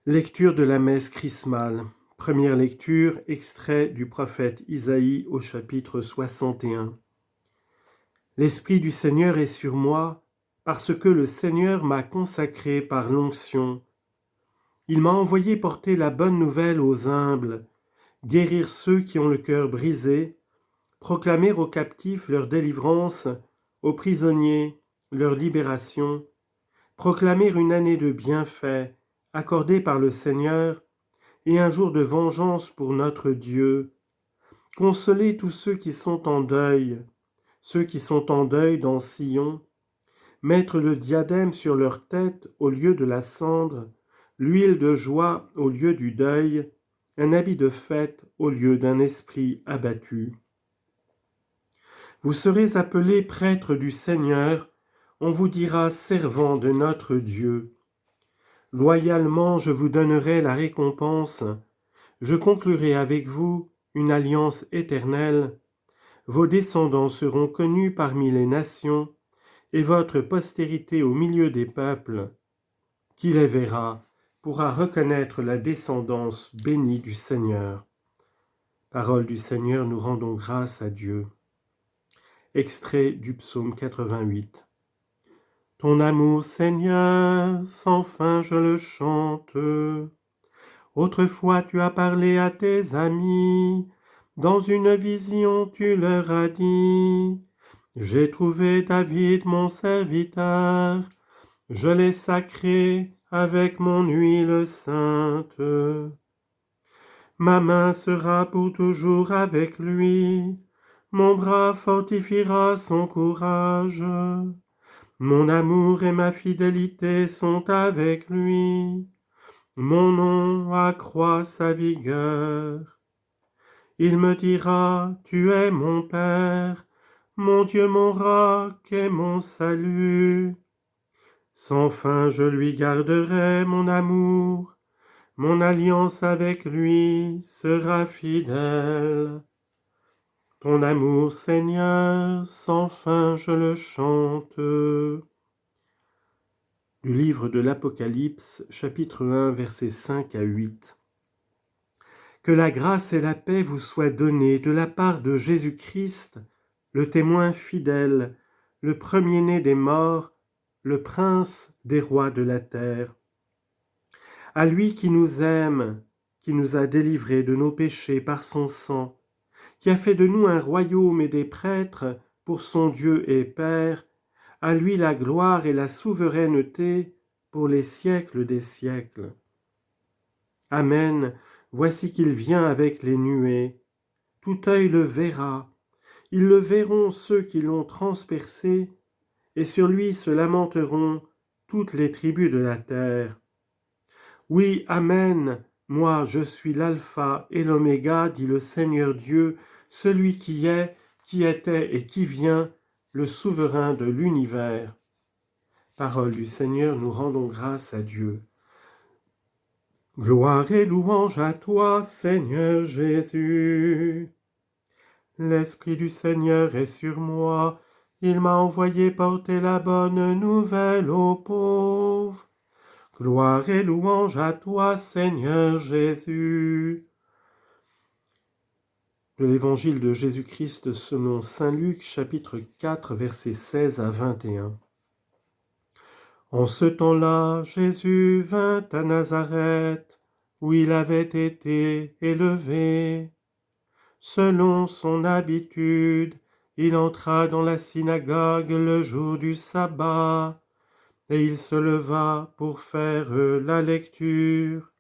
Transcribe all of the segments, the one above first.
Lecture de la messe chrismale. Première lecture, extrait du prophète Isaïe au chapitre 61. L'Esprit du Seigneur est sur moi, parce que le Seigneur m'a consacré par l'onction. Il m'a envoyé porter la bonne nouvelle aux humbles, guérir ceux qui ont le cœur brisé, proclamer aux captifs leur délivrance, aux prisonniers leur libération, proclamer une année de bienfaits accordée par le Seigneur, et un jour de vengeance pour notre Dieu. Consolez tous ceux qui sont en deuil dans Sion, mettre le diadème sur leur tête au lieu de la cendre, l'huile de joie au lieu du deuil, un habit de fête au lieu d'un esprit abattu. Vous serez appelés prêtres du Seigneur, on vous dira servants de notre Dieu. Loyalement je vous donnerai la récompense, je conclurai avec vous une alliance éternelle. Vos descendants seront connus parmi les nations, et votre postérité au milieu des peuples. Qui les verra pourra reconnaître la descendance bénie du Seigneur. Parole du Seigneur, nous rendons grâce à Dieu. Extrait du psaume 88. Ton amour, Seigneur, sans fin je le chante. Autrefois tu as parlé à tes amis, dans une vision tu leur as dit, j'ai trouvé David mon serviteur, je l'ai sacré avec mon huile sainte. Ma main sera pour toujours avec lui, mon bras fortifiera son courage, mon amour et ma fidélité sont avec lui. Mon nom accroît sa vigueur. Il me dira, tu es mon Père, mon Dieu, mon roc et mon salut. Sans fin je lui garderai mon amour, mon alliance avec lui sera fidèle. Ton amour, Seigneur, sans fin je le chante. Du livre de l'Apocalypse, chapitre 1, versets 5 à 8. Que la grâce et la paix vous soient données de la part de Jésus-Christ, le témoin fidèle, le premier-né des morts, le prince des rois de la terre. À lui qui nous aime, qui nous a délivrés de nos péchés par son sang, qui a fait de nous un royaume et des prêtres pour son Dieu et Père, à lui la gloire et la souveraineté pour les siècles des siècles. Amen, voici qu'il vient avec les nuées. Tout œil le verra, ils le verront ceux qui l'ont transpercé, et sur lui se lamenteront toutes les tribus de la terre. Oui, Amen, moi je suis l'alpha et l'oméga, dit le Seigneur Dieu, celui qui est, qui était et qui vient, le souverain de l'univers. Parole du Seigneur, nous rendons grâce à Dieu. Gloire et louange à toi, Seigneur Jésus. L'Esprit du Seigneur est sur moi, il m'a envoyé porter la bonne nouvelle aux pauvres. Gloire et louange à toi, Seigneur Jésus. De l'Évangile de Jésus-Christ selon saint Luc, chapitre 4, versets 16 à 21. En ce temps-là, Jésus vint à Nazareth, où il avait été élevé. Selon son habitude, il entra dans la synagogue le jour du sabbat, et il se leva pour faire la lecture.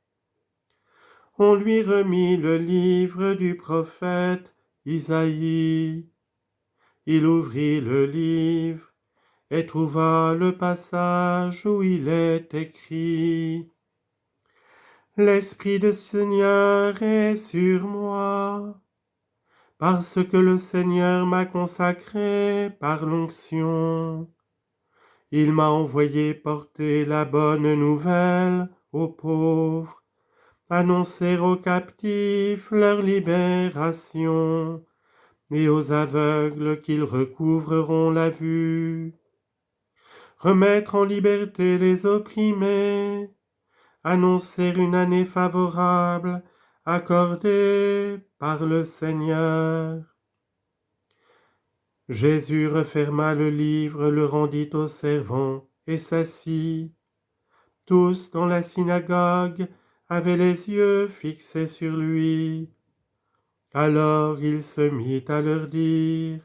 On lui remit le livre du prophète Isaïe. Il ouvrit le livre et trouva le passage où il est écrit « L'Esprit du Seigneur est sur moi, parce que le Seigneur m'a consacré par l'onction. Il m'a envoyé porter la bonne nouvelle aux pauvres, annoncer aux captifs leur libération, et aux aveugles qu'ils recouvreront la vue, remettre en liberté les opprimés, annoncer une année favorable accordée par le Seigneur. Jésus referma le livre, le rendit aux servants et s'assit. Tous dans la synagogue avaient les yeux fixés sur lui. Alors il se mit à leur dire: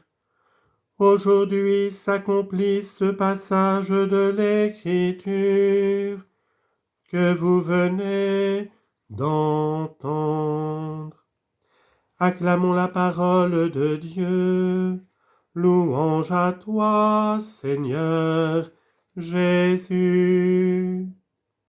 Aujourd'hui s'accomplit ce passage de l'Écriture que vous venez d'entendre. Acclamons la parole de Dieu. Louange à toi, Seigneur Jésus.